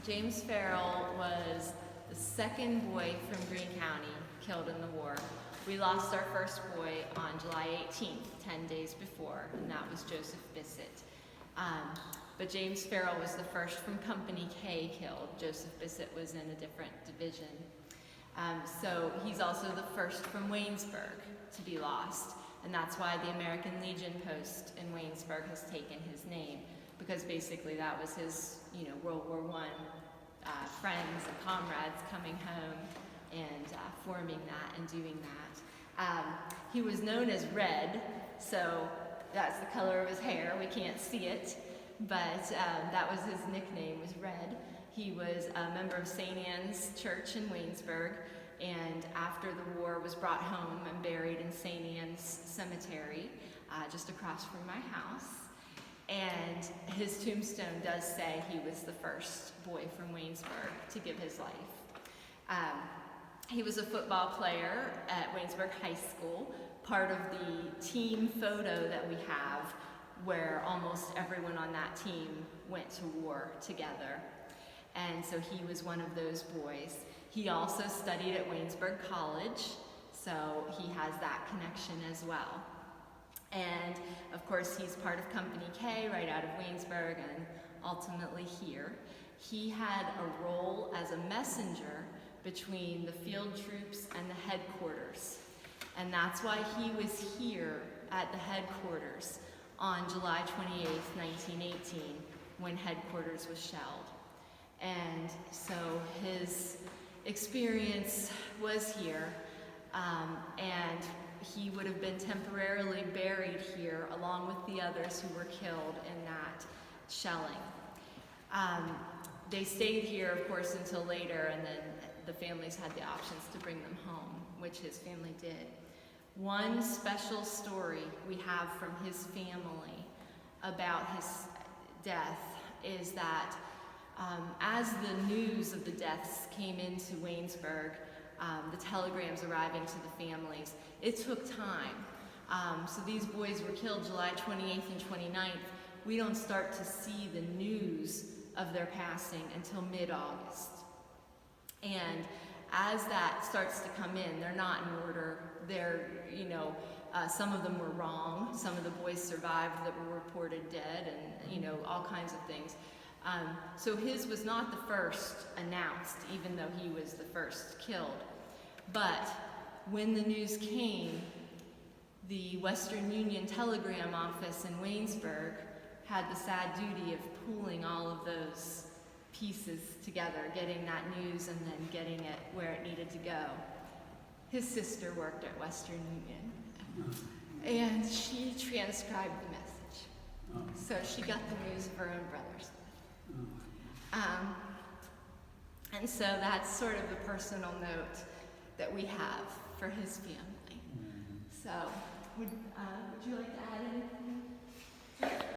James Farrell was the second boy from Greene County killed in the war. We lost our first boy on July 18th, 10 days before, and that was Joseph Bissett. But James Farrell was the first from Company K killed. Joseph Bissett was in a different division. So he's also the first from Waynesburg to be lost, and that's why the American Legion post in Waynesburg has taken his name, because basically that was his, World War I friends and comrades coming home and forming that and doing that. He was known as Red, so that's the color of his hair. We can't see it, but that was his nickname, was Red. He was a member of St. Anne's Church in Waynesburg, and after the war was brought home and buried in St. Anne's Cemetery, just across from my house. And his tombstone does say he was the first boy from Waynesburg to give his life. He was a football player at Waynesburg High School, part of the team photo that we have where almost everyone on that team went to war together. And so he was one of those boys. He also studied at Waynesburg College, so he has that connection as well. And of course, he's part of Company K right out of Waynesburg and ultimately here. He had a role as a messenger between the field troops and the headquarters. And that's why he was here at the headquarters on July 28th, 1918, when headquarters was shelled. And so his experience was here, and he would have been temporarily buried here along with the others who were killed in that shelling. They stayed here, of course, until later, and then the families had the options to bring them home, which his family did. One special story we have from his family about his death is that as the news of the deaths came into Waynesburg, the telegrams arriving to the families, it took time. So these boys were killed July 28th and 29th. We don't start to see the news of their passing until mid-August. And as that starts to come in, they're not in order. They're, some of them were wrong. Some of the boys survived that were reported dead, and, all kinds of things. So his was not the first announced, even though he was the first killed. But when the news came, the Western Union Telegram Office in Waynesburg had the sad duty of pooling all of those pieces together, getting that news and then getting it where it needed to go. His sister worked at Western Union, and she transcribed the message. So she got the news of her own brother's death. And so that's sort of the personal note that we have for his family. So, would you like to add anything?